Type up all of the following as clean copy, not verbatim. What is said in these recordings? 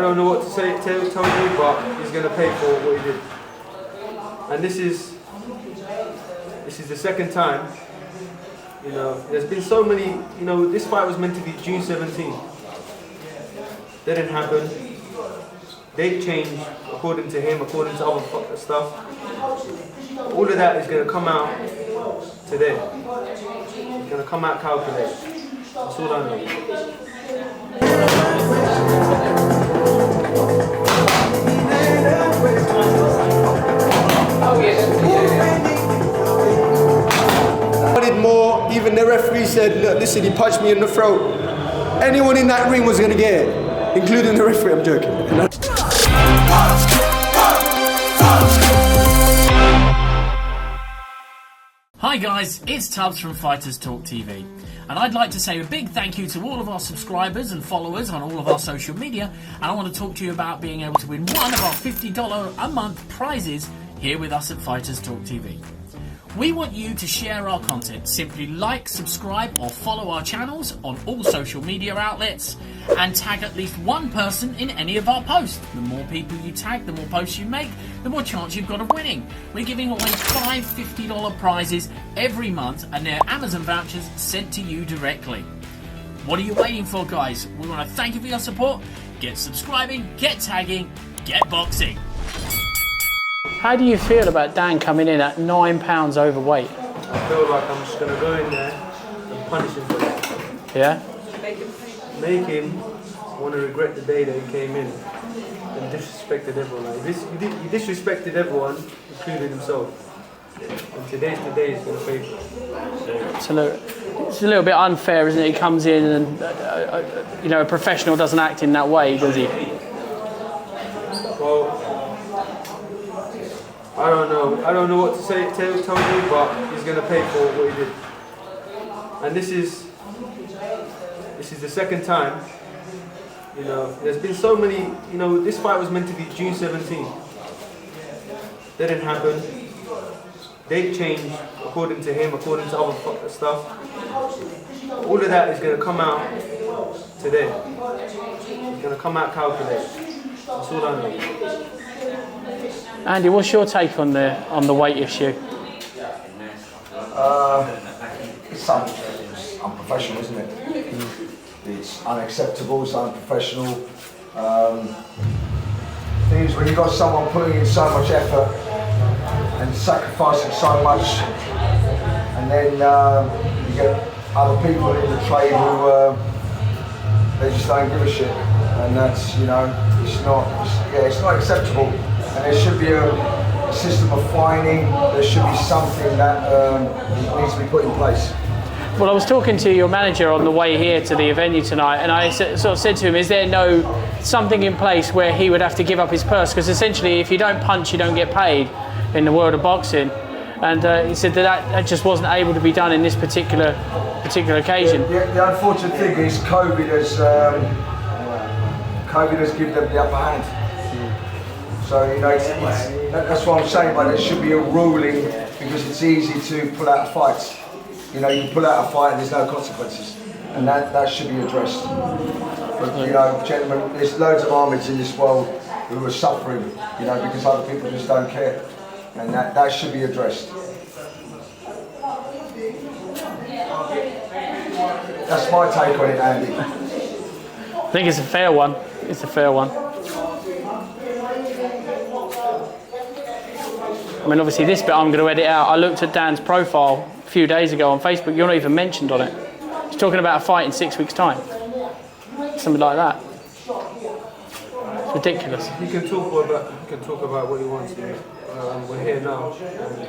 don't know what to say, tell you, but he's going to pay for what he did. And this is the second time. You know, there's been so many. You know, this fight was meant to be June 17th. That didn't happen. Date changed according to him, according to other stuff. All of that is going to come out today. It's going to come out calculated. That's all I know. Wanted more. Even the referee said, look, listen, he punched me in the throat. Anyone in that ring was going to get it, including the referee. I'm joking. Hi guys, it's Tubbs from Fighters Talk TV, and I'd like to say a big thank you to all of our subscribers and followers on all of our social media, and I want to talk to you about being able to win one of our $50 a month prizes here with us at Fighters Talk TV. We want you to share our content. Simply like, subscribe or follow our channels on all social media outlets and tag at least one person in any of our posts. The more people you tag, the more posts you make, the more chance you've got of winning. We're giving away 5 $50 prizes every month and they're Amazon vouchers sent to you directly. What are you waiting for, guys? We want to thank you for your support. Get subscribing, get tagging, get boxing. How do you feel about Dan coming in at 9 pounds overweight? I feel like I'm just going to go in there and punish him for that. Yeah? Make him want to regret the day that he came in and disrespected everyone. Like he disrespected everyone, including himself. And today's the day he's going to pay for it. It's a little bit unfair, isn't it? He comes in and, you know, a professional doesn't act in that way, does he? Well, I don't know what to say, tell you, but he's going to pay for what he did. And this is the second time. You know, there's been so many. You know, this fight was meant to be June 17th. That didn't happen. Date changed according to him, according to other stuff. All of that is going to come out today. It's going to come out calculated. That's all I know. Andy, what's your take on the weight issue? It's unprofessional, isn't it? It's unacceptable, it's unprofessional. Thing is, when you've got someone putting in so much effort and sacrificing so much, and then you get other people in the trade who they just don't give a shit, and that's, you know, it's not acceptable. And there should be a system of fining. There should be something that needs to be put in place. Well, I was talking to your manager on the way here to the venue tonight, and I sort of said to him, is there something in place where he would have to give up his purse? Because essentially, if you don't punch, you don't get paid in the world of boxing. And he said that just wasn't able to be done in this particular occasion. The unfortunate thing is COVID has given them the upper hand. So, you know, that's what I'm saying, but there should be a ruling, because it's easy to pull out a fight. You know, you can pull out a fight and there's no consequences. And that should be addressed. But, you know, gentlemen, there's loads of Ahmeds in this world who are suffering, you know, because other people just don't care. And that should be addressed. That's my take on it, Andy. I think it's a fair one. It's a fair one. I mean, obviously this bit I'm going to edit out. I looked at Dan's profile a few days ago on Facebook. You're not even mentioned on it. He's talking about a fight in 6 weeks' time. Something like that. It's ridiculous. He can talk about what he wants. We're here now. And,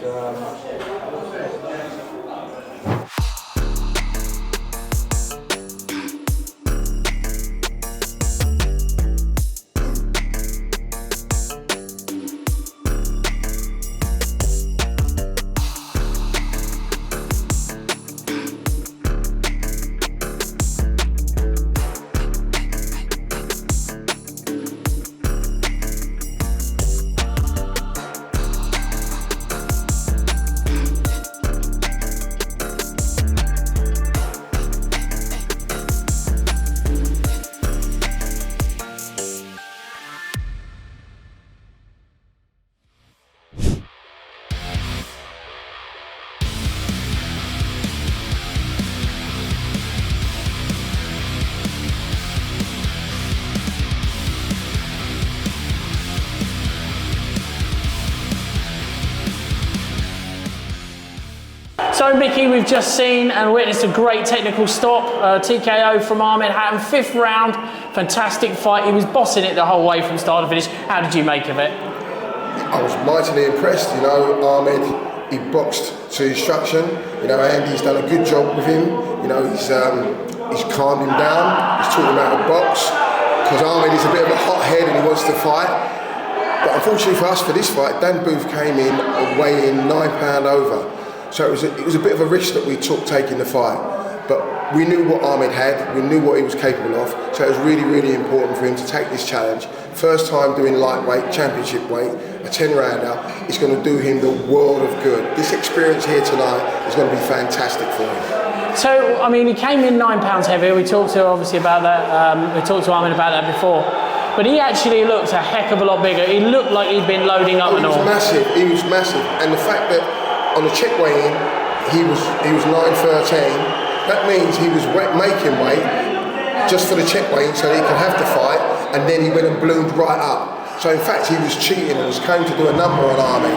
So Mickey, we've just seen and witnessed a great technical stop, TKO from Ahmed Hatim, 5th round, fantastic fight. He was bossing it the whole way from start to finish. How did you make of it? I was mightily impressed, you know. Ahmed, he boxed to instruction. You know, Andy's done a good job with him. You know, he's calmed him down. He's taught him how to box. Because Ahmed is a bit of a hothead and he wants to fight. But unfortunately for us, for this fight, Dan Booth came in weighing £9 over. So it was a bit of a risk that we took taking the fight. But we knew what Ahmed had, we knew what he was capable of, so it was really, really important for him to take this challenge. First time doing lightweight, championship weight, a 10-rounder, it's going to do him the world of good. This experience here tonight is going to be fantastic for him. So, I mean, he came in 9 pounds heavier. We talked to obviously about that. We talked to Ahmed about that before. But he actually looked a heck of a lot bigger. He looked like he'd been loading up and all. He was massive. And the fact that on the check weigh-in, he was 9.13. That means he was making weight just for the check weigh-in so that he could have the fight, and then he went and bloomed right up. So in fact, he was cheating and was going to do a number on Ahmed.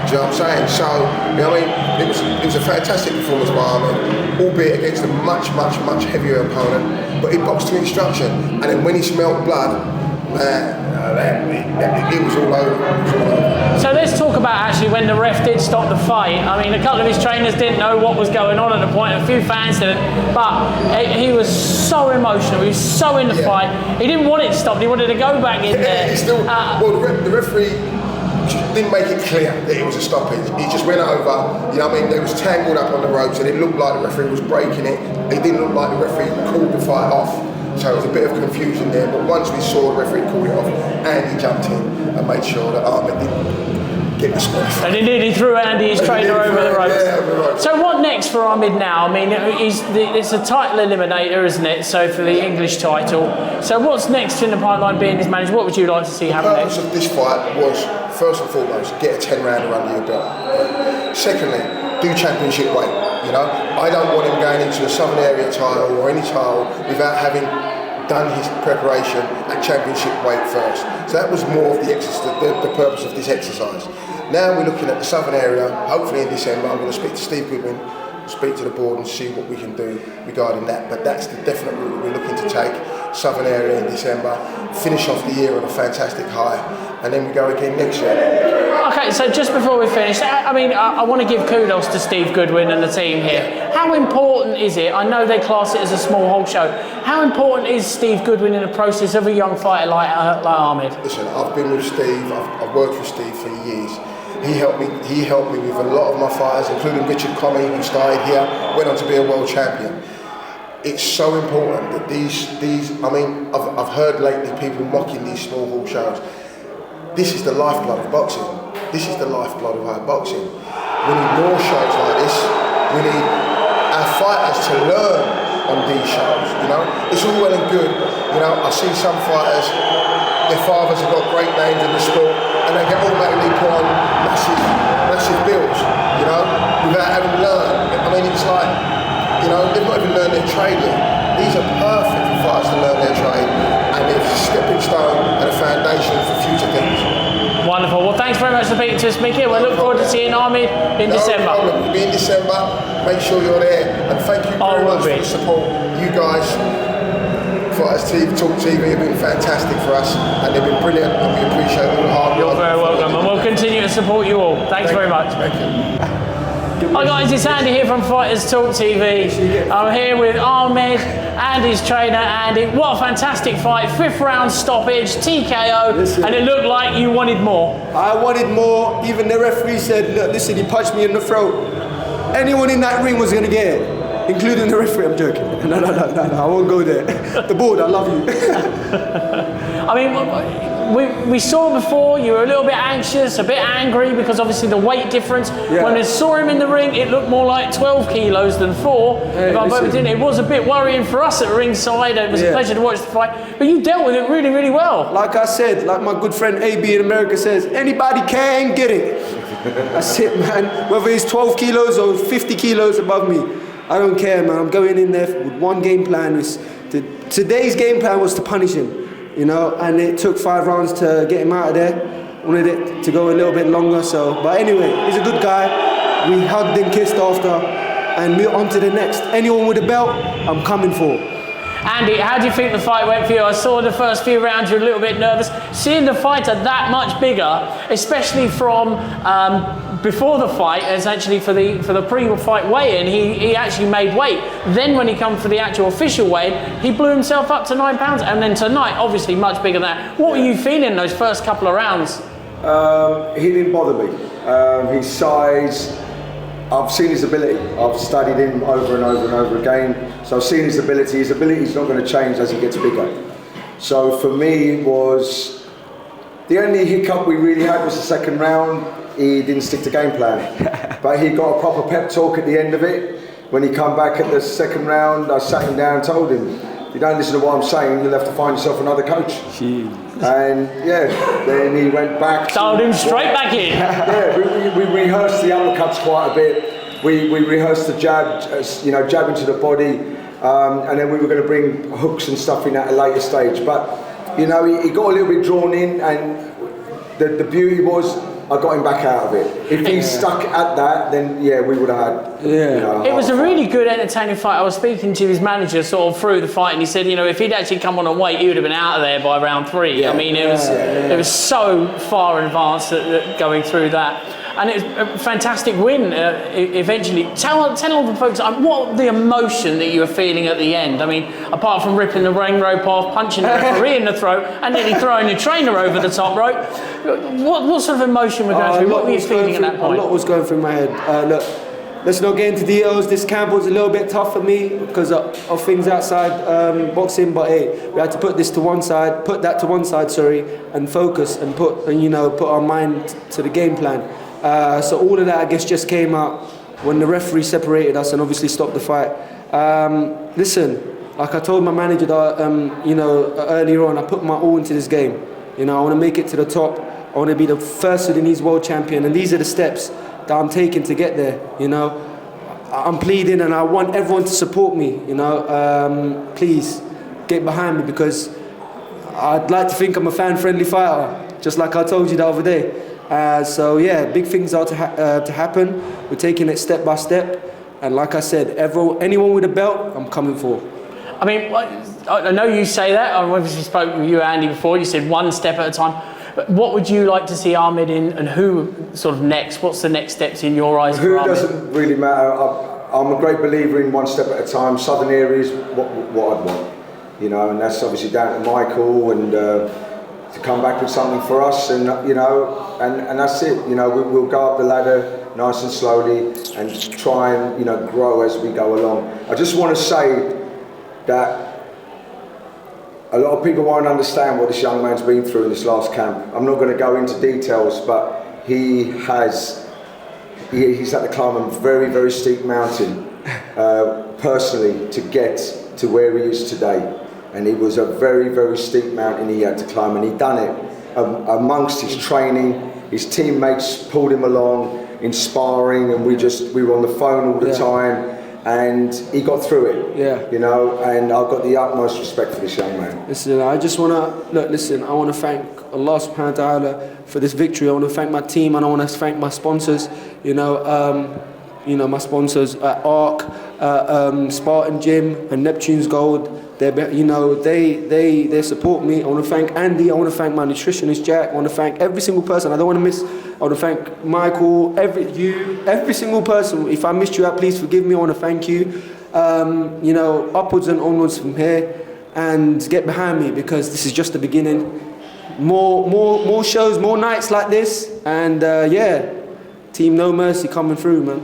Do you know what I'm saying? So, you know what I mean? It was a fantastic performance by Ahmed, albeit against a much, much, much heavier opponent. But he boxed to instruction, and then when he smelled blood, it was all over. So let's talk about actually when the ref did stop the fight. I mean, a couple of his trainers didn't know what was going on at the point, a few fans didn't, but he was so emotional, he was so in the fight. He didn't want it stopped, he wanted to go back in there. The referee didn't make it clear that it was a stoppage. He just went over, you know what I mean, they was tangled up on the ropes and it looked like the referee was breaking it. It didn't look like the referee called the fight off. So there was a bit of confusion there, but once we saw the referee call it off, Andy jumped in and made sure that Ahmed didn't get the square. And he nearly threw Andy, his trainer, over the ropes. Yeah, over the ropes. So what next for Ahmed now? I mean, it's a title eliminator, isn't it? So for the English title. So what's next in the pipeline being his manager? What would you like to see happen next? The purpose of this fight was, first and foremost, get a 10-rounder under your belt. Secondly, do championship weight. You know, I don't want him going into a Southern Area title or any title without having done his preparation at championship weight first. So that was more of the purpose of this exercise. Now we're looking at the Southern Area. Hopefully in December, I'm going to speak to Steve Goodwin, speak to the board and see what we can do regarding that. But that's the definite route we're looking to take. Southern Area in December, finish off the year on a fantastic high, and then we go again next year. Okay, so just before we finish, I mean, I want to give kudos to Steve Goodwin and the team here. Yeah. How important is it? I know they class it as a small hog show. How important is Steve Goodwin in the process of a young fighter like Ahmed? Listen, I've been with Steve. I've worked with Steve for years. He helped me with a lot of my fighters, including Richard Comey, who started here, went on to be a world champion. It's so important that these. I mean, I've heard lately people mocking these small hall shows. This is the lifeblood of boxing. This is the lifeblood of our boxing. We need more shows like this. We need our fighters to learn on these shows. You know, it's all well and good. You know, I see some fighters, their fathers have got great names in the sport, and they get automatically put on massive bills. You know, without having learned. I mean, it's like, you know, they've not even learned their trade yet. These are perfect for fighters to learn their trade, and it's a stepping stone and a foundation for future things. Wonderful. Well, thanks very much for speaking to us, Mickey. We look forward to seeing Ahmed in December. No problem. We'll be in December. Make sure you're there, and thank you very much for the support. You guys, FighterstalkTV, have been fantastic for us, and they've been brilliant, and we appreciate all the hard work. You're very welcome, and we'll continue to support you all. Thanks very much. Thank you. Hi guys, it's Andy here from Fighters Talk TV. I'm here with Ahmed and his trainer Andy. What a fantastic fight, 5th round stoppage, TKO, and it looked like you wanted more. I wanted more. Even the referee said, look, listen, he punched me in the throat. Anyone in that ring was going to get it, including the referee. I'm joking. No, I won't go there. The board, I love you. I mean, we saw before you were a little bit anxious, a bit angry because obviously the weight difference. Yeah. When I saw him in the ring, it looked more like 12 kilos than 4. It was a bit worrying for us at ringside. It was a pleasure to watch the fight, but you dealt with it really, really well. Like I said, like my good friend AB in America says, anybody can get it. That's it, man. Whether it's 12 kilos or 50 kilos above me, I don't care, man. I'm going in there with one game plan. Today's game plan was to punish him. You know, and it took 5 rounds to get him out of there. Wanted it to go a little bit longer, but anyway, he's a good guy. We hugged and kissed after. and move on to the next. Anyone with a belt, I'm coming for. Andy, how do you think the fight went for you? I saw the first few rounds you were a little bit nervous. Seeing the fighter that much bigger, especially from before the fight, as actually for the pre-fight weigh-in, he actually made weight. Then when he come for the actual official weigh-in, he blew himself up to 9 pounds. And then tonight, obviously much bigger than that. What were you feeling those first couple of rounds? He didn't bother me. His size, I've seen his ability. I've studied him over and over and over again. So I've seen his ability. His ability is not going to change as he gets bigger. So for me, it was the only hiccup we really had was the second round. He didn't stick to game plan, but he got a proper pep talk at the end of it. When he come back at the second round, I sat him down and told him, if you don't listen to what I'm saying, you'll have to find yourself another coach. Jeez. And yeah, then he went back. Told him straight back in. Yeah, we rehearsed the uppercuts quite a bit. We rehearsed the jab, jab into the body, and then we were going to bring hooks and stuff in at a later stage. But he got a little bit drawn in, and the beauty was I got him back out of it. If he stuck at that, then yeah, we would have had. It was a really good, entertaining fight. I was speaking to his manager sort of through the fight, and he said, if he'd actually come on weight, he would have been out of there by round 3. Yeah. I mean, it was so far advanced that going through that. And it was a fantastic win eventually. Tell all the folks what the emotion that you were feeling at the end. I mean, apart from ripping the ring rope off, punching the referee in the throat, and nearly throwing your trainer over the top rope. What sort of emotion were going through? What were you feeling at that point? A lot was going through my head. Look, let's not get into details. This camp was a little bit tough for me because of things outside boxing. But hey, we had to put that to one side, and focus and put our mind to the game plan. So all of that, I guess, just came out when the referee separated us and obviously stopped the fight. Listen, like I told my manager that, earlier on, I put my all into this game. I want to make it to the top. I want to be the first Sudanese world champion, and these are the steps that I'm taking to get there. I'm pleading, and I want everyone to support me. Please get behind me, because I'd like to think I'm a fan-friendly fighter, just like I told you the other day. So yeah, big things are to happen. We're taking it step by step, and like I said, anyone with a belt, I'm coming for. I mean, I know you say that. I've obviously spoken with you, Andy, before. You said one step at a time. But what would you like to see Ahmed in, and who sort of next? What's the next steps in your eyes for Ahmed? Who doesn't really matter. I'm a great believer in one step at a time. Southern areas, what I'd want, and that's obviously down to Michael and. To come back with something for us, and and that's it. We'll go up the ladder nice and slowly and try and grow as we go along. I just want to say that a lot of people won't understand what this young man's been through in this last camp. I'm not going to go into details, but he's had to climb a very, very steep mountain personally to get to where he is today. And it was a very, very steep mountain he had to climb, and he'd done it amongst his training. His teammates pulled him along in sparring, and we were on the phone all the time, and he got through it. And I've got the utmost respect for this young man. Listen, I just want to I want to thank Allah subhanahu wa ta'ala for this victory. I want to thank my team, and I want to thank my sponsors. My sponsors at ARC, Spartan Gym, and Neptune's Gold. They support me. I want to thank Andy. I want to thank my nutritionist Jack. I want to thank every single person. I don't want to miss. I want to thank Michael, every single person. If I missed you out, please forgive me. I want to thank you. Upwards and onwards from here, and get behind me, because this is just the beginning. More shows, more nights like this, and Team No Mercy coming through, man.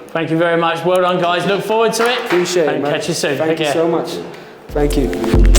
Thank you very much. Well done, guys. Look forward to it. Appreciate it, man. Catch you soon. Thank you so much. Thank you.